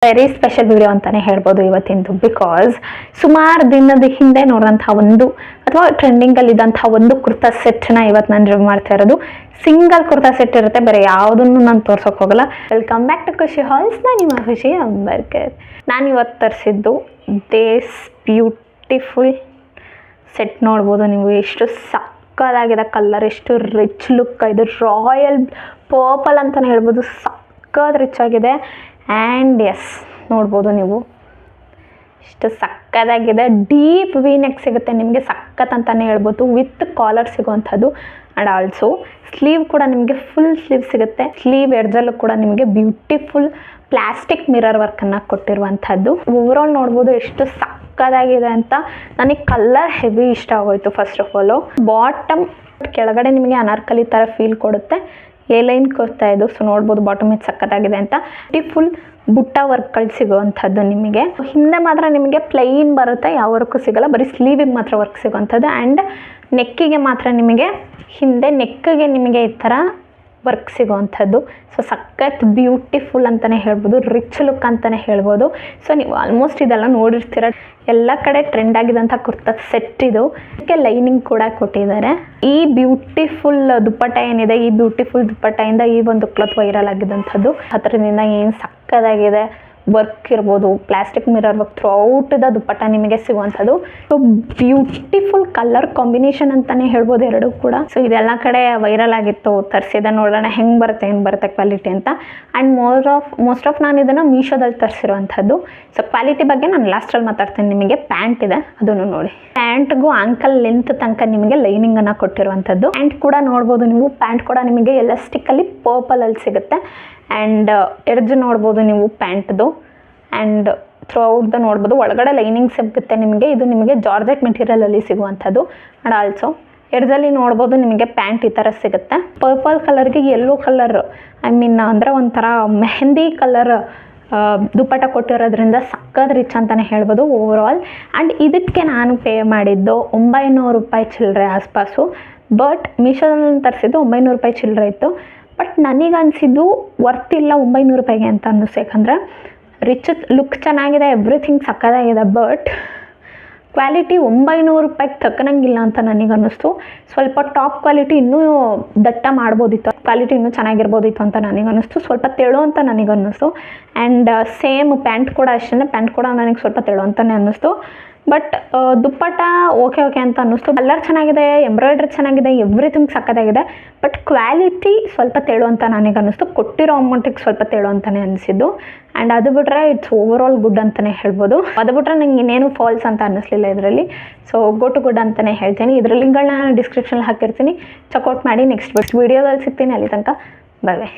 Very special video ಅಂತಾನೆ ಹೇಳ್ಬೋದು ಇವತ್ತಿಂದು. Because ಸುಮಾರು ದಿನದ ಹಿಂದೆ ನೋಡಿದಂತಹ ಒಂದು ಅಥವಾ ಟ್ರೆಂಡಿಂಗ್ ಅಲ್ಲಿ ಇದ್ದಂತಹ ಒಂದು ಕುರ್ತಾ ಸೆಟ್ ನ ಇವತ್ತು ನಾನು ರಿವ್ಯೂ ಮಾಡ್ತಾ ಇರೋದು. ಸಿಂಗಲ್ ಕುರ್ತಾ ಸೆಟ್ ಇರುತ್ತೆ, ಬೇರೆ ಯಾವುದನ್ನು ನಾನು ತೋರ್ಸೋಕೆ ಹೋಗಲ್ಲ. ವೆಲ್ಕಮ್ ಬ್ಯಾಕ್ ಟು ಖುಷಿ ಹಾಲ್ಸ್. ನಾನು ನಿಮ್ಮ ಖುಷಿ ಅಂಬರ್ಕರ್. ನಾನು ಇವತ್ತು ತರಿಸಿದ್ದು ದೇಸ್ ಬ್ಯೂಟಿಫುಲ್ ಸೆಟ್. ನೋಡ್ಬೋದು ನೀವು ಎಷ್ಟು ಸಕ್ಕದಾಗಿದೆ ಕಲರ್, ಎಷ್ಟು ರಿಚ್ ಲುಕ್ ಇದು. ರಾಯಲ್ ಪರ್ಪಲ್ ಅಂತಲೇ ಹೇಳ್ಬೋದು, ಸಕ್ಕದ ರಿಚ್ ಆಗಿದೆ. ಆ್ಯಂಡ್ ಎಸ್, ನೋಡ್ಬೋದು ನೀವು ಇಷ್ಟು ಸಕ್ಕದಾಗಿದೆ. ಡೀಪ್ ವಿ ನೆಕ್ ಸಿಗುತ್ತೆ ನಿಮಗೆ, ಸಕ್ಕತ್ ಅಂತಲೇ ಹೇಳ್ಬೋದು. ವಿತ್ ಕಾಲರ್ ಸಿಗುವಂಥದ್ದು. ಆ್ಯಂಡ್ ಆಲ್ಸೋ ಸ್ಲೀವ್ ಕೂಡ ನಿಮಗೆ ಫುಲ್ ಸ್ಲೀವ್ ಸಿಗುತ್ತೆ. ಸ್ಲೀವ್ ಎಡ್ಜಲ್ಲೂ ಕೂಡ ನಿಮಗೆ ಬ್ಯೂಟಿಫುಲ್ ಪ್ಲಾಸ್ಟಿಕ್ ಮಿರರ್ ವರ್ಕನ್ನು ಕೊಟ್ಟಿರುವಂಥದ್ದು. ಓವರಾಲ್ ನೋಡ್ಬೋದು ಎಷ್ಟು ಸಕ್ಕದಾಗಿದೆ ಅಂತ. ನನಗೆ ಕಲರ್ ಹೆವಿ ಇಷ್ಟ ಆಗೋಯ್ತು. ಫಸ್ಟ್ ಆಫ್ ಆಲು ಬಾಟಮ್ ಕೆಳಗಡೆ ನಿಮಗೆ ಅನಾರ್ಕಲಿ ಥರ ಫೀಲ್ ಕೊಡುತ್ತೆ. ಎ ಲೈನ್ ಕೊಡ್ತಾ ಇದು. ಸೊ ನೋಡ್ಬೋದು ಬಾಟಮ್ ಇದು ಸಕ್ಕತ್ತಾಗಿದೆ ಅಂತ. ಫುಲ್ ಬುಟ್ಟ ವರ್ಕ್ಗಳು ಸಿಗುವಂಥದ್ದು ನಿಮಗೆ. ಹಿಂದೆ ಮಾತ್ರ ನಿಮಗೆ ಪ್ಲೈನ್ ಬರುತ್ತೆ, ಯಾವ ವರ್ಕು ಸಿಗಲ್ಲ, ಬರೀ ಸ್ಲೀವಿಗೆ ಮಾತ್ರ ವರ್ಕ್ ಸಿಗುವಂಥದ್ದು. ಆ್ಯಂಡ್ ನೆಕ್ಕಿಗೆ ಮಾತ್ರ ನಿಮಗೆ ಹಿಂದೆ ನೆಕ್ಕಿಗೆ ನಿಮಗೆ ಈ ಥರ ವರ್ಕ್ ಸಿಗುವಂಥದ್ದು. ಸೊ ಸಖತ್ ಬ್ಯೂಟಿಫುಲ್ ಅಂತಲೇ ಹೇಳ್ಬೋದು, ರಿಚ್ ಲುಕ್ ಅಂತಲೇ ಹೇಳ್ಬೋದು. ಸೊ ನೀವು ಆಲ್ಮೋಸ್ಟ್ ಇದೆಲ್ಲ ನೋಡಿರ್ತೀರ. ಎಲ್ಲ ಕಡೆ ಟ್ರೆಂಡ್ ಆಗಿದಂಥ ಕುರ್ತಾ ಸೆಟ್ ಇದು. ಇದಕ್ಕೆ ಲೈನಿಂಗ್ ಕೂಡ ಕೊಟ್ಟಿದ್ದಾರೆ. ಈ ಬ್ಯೂಟಿಫುಲ್ ದುಪ್ಪಟ್ಟ ಏನಿದೆ, ಈ ಬ್ಯೂಟಿಫುಲ್ ದುಪ್ಪಟ್ಟೆಯಿಂದ ಈ ಒಂದು ಕ್ಲಾತ್ ವೈರಲ್ ಆಗಿದ್ದಂಥದ್ದು. ಹತ್ತಿರದಿಂದ ಏನು ಸಕ್ಕದಾಗಿದೆ ವರ್ಕ್ ಇರ್ಬೋದು, plastic mirror work through out the dupatta ನಿಮಗೆ ಸಿಗುವಂಥದ್ದು. ಸೊ ಬ್ಯೂಟಿಫುಲ್ ಕಲರ್ ಕಾಂಬಿನೇಷನ್ ಅಂತಲೇ ಹೇಳ್ಬೋದು ಎರಡೂ ಕೂಡ. ಸೊ ಇದೆಲ್ಲ ಕಡೆ ವೈರಲ್ ಆಗಿತ್ತು. ತರಿಸಿದ ನೋಡೋಣ ಹೆಂಗೆ ಬರುತ್ತೆ, ಏನು ಬರುತ್ತೆ ಕ್ವಾಲಿಟಿ ಅಂತ. ಆ್ಯಂಡ್ ಮೋಸ್ಟ್ ಆಫ್ ನಾನು ಇದನ್ನು ಮೀಶೋದಲ್ಲಿ ತರಿಸಿರುವಂಥದ್ದು. ಸೊ ಕ್ವಾಲಿಟಿ ಬಗ್ಗೆ ನಾನು ಲಾಸ್ಟಲ್ಲಿ ಮಾತಾಡ್ತೀನಿ. ನಿಮಗೆ ಪ್ಯಾಂಟ್ ಇದೆ, ಅದನ್ನು ನೋಡಿ. ಪ್ಯಾಂಟ್ಗೂ ಆಂಕಲ್ ಲೆಂತ್ ತನಕ ನಿಮಗೆ ಲೈನಿಂಗನ್ನು ಕೊಟ್ಟಿರುವಂಥದ್ದು. ಪ್ಯಾಂಟ್ ಕೂಡ ನೋಡ್ಬೋದು ನೀವು. ಪ್ಯಾಂಟ್ ಕೂಡ ನಿಮಗೆ ಎಲಾಸ್ಟಿಕಲ್ಲಿ ಪರ್ಪಲಲ್ಲಿ ಸಿಗುತ್ತೆ. ಆ್ಯಂಡ್ ಎಡ್ಜ್ ನೋಡ್ಬೋದು ನೀವು ಪ್ಯಾಂಟ್ದು. ಆ್ಯಂಡ್ ಥ್ರೂ ಔಟ್ ನೋಡ್ಬೋದು, ಒಳಗಡೆ ಲೈನಿಂಗ್ ಸಿಗುತ್ತೆ ನಿಮಗೆ. ಇದು ನಿಮಗೆ ಜಾರ್ಜೆಟ್ ಮೆಟೀರಿಯಲಲ್ಲಿ ಸಿಗುವಂಥದ್ದು. ಆ್ಯಂಡ್ ಆಲ್ಸೋ ಎಡ್ಜಲ್ಲಿ ನೋಡ್ಬೋದು ನಿಮಗೆ ಪ್ಯಾಂಟ್ ಈ ಥರ ಸಿಗುತ್ತೆ. ಪರ್ಪಲ್ ಕಲರ್ಗೆ ಯೆಲ್ಲೋ ಕಲರ್, ಐ ಮೀನ್ ಅಂದರೆ ಒಂಥರ ಮೆಹಂದಿ ಕಲರ್ ದುಪ್ಪಟ್ಟ ಕೊಟ್ಟಿರೋದ್ರಿಂದ ಸಕ್ಕತ್ ರಿಚ್ ಅಂತಲೇ ಹೇಳ್ಬೋದು ಓವರ್ ಆಲ್. ಆ್ಯಂಡ್ ಇದಕ್ಕೆ ನಾನು ಪೇ ಮಾಡಿದ್ದು 900 ರೂಪಾಯಿ ಚಿಲ್ಲರೆ ಆಸ್ಪಾಸು. ಬಟ್ ಮೀಶೋದಲ್ಲಿ ತರಿಸಿದ್ದು 900 ರೂಪಾಯಿ ಚಿಲ್ಲರೆ ಇತ್ತು. ಬಟ್ ನನಗನ್ಸಿದ್ದು ವರ್ತ್ ಇಲ್ಲ 900 ರೂಪಾಯಿಗೆ ಅಂತ ಅನ್ನಿಸ್ತು. ಯಾಕಂದರೆ ರಿಚ್ ಲುಕ್ ಚೆನ್ನಾಗಿದೆ, ಎವ್ರಿಥಿಂಗ್ ಸಕ್ಕದಾಗಿದೆ. ಬಟ್ ಕ್ವಾಲಿಟಿ 900 ರೂಪಾಯಿಗೆ ತಕ್ಕನಂಗಿಲ್ಲ ಅಂತ ನನಗನ್ನಿಸ್ತು. ಸ್ವಲ್ಪ ಟಾಪ್ ಕ್ವಾಲಿಟಿ ಇನ್ನೂ ದಟ್ಟ ಮಾಡ್ಬೋದಿತ್ತು, ಕ್ವಾಲಿಟಿ ಇನ್ನೂ ಚೆನ್ನಾಗಿರ್ಬೋದಿತ್ತು ಅಂತ ನನಗನ್ನಿಸ್ತು. ಸ್ವಲ್ಪ ತೆಳು ಅಂತ ನನಗನ್ನಿಸ್ತು. ಆ್ಯಂಡ್ ಸೇಮ್ ಪ್ಯಾಂಟ್ ಕೂಡ ಅಷ್ಟೇ. ಪ್ಯಾಂಟ್ ಕೂಡ ನನಗೆ ಸ್ವಲ್ಪ ತೆಳು ಅಂತಲೇ ಅನ್ನಿಸ್ತು. ಬಟ್ ದುಪ್ಪಟ್ಟ ಓಕೆ ಅಂತ ಅನ್ನಿಸ್ತು. ಕಲರ್ ಚೆನ್ನಾಗಿದೆ, ಎಂಬ್ರಾಯ್ಡ್ರಿ ಚೆನ್ನಾಗಿದೆ, ಎವ್ರಿಥಿಂಗ್ ಸಕ್ಕತ್ತಾಗಿದೆ. ಬಟ್ ಕ್ವಾಲಿಟಿ ಸ್ವಲ್ಪ ತೆಳು ಅಂತ ನನಗನ್ನಿಸ್ತು. ಕೊಟ್ಟಿರೋ ಅಮೌಂಟಿಗೆ ಸ್ವಲ್ಪ ತೆಳು ಅಂತಲೇ ಅನಿಸಿದ್ದು. ಆ್ಯಂಡ್ ಅದು ಬಿಟ್ಟರೆ ಇಟ್ಸ್ ಓವರ್ ಆಲ್ ಗುಡ್ ಅಂತಲೇ ಹೇಳ್ಬೋದು. ಅದು ಬಿಟ್ಟರೆ ನಂಗೆ ಇನ್ನೇನು ಫಾಲ್ಸ್ ಅಂತ ಅನ್ನಿಸ್ಲಿಲ್ಲ ಇದರಲ್ಲಿ. ಸೊ ಗೋ ಟು ಗುಡ್ ಅಂತಲೇ ಹೇಳ್ತೀನಿ. ಇದರ ಲಿಂಕ್ಗಳನ್ನ ನಾನು ಡಿಸ್ಕ್ರಿಪ್ಷನಲ್ಲಿ ಹಾಕಿರ್ತೀನಿ, ಚೆಕ್ಔಟ್ ಮಾಡಿ. ನೆಕ್ಸ್ಟ್ ವೀಡಿಯೋದಲ್ಲಿ ಸಿಗ್ತೀನಿ. ಅಲ್ಲಿ ತನಕ ಬಾಯ್.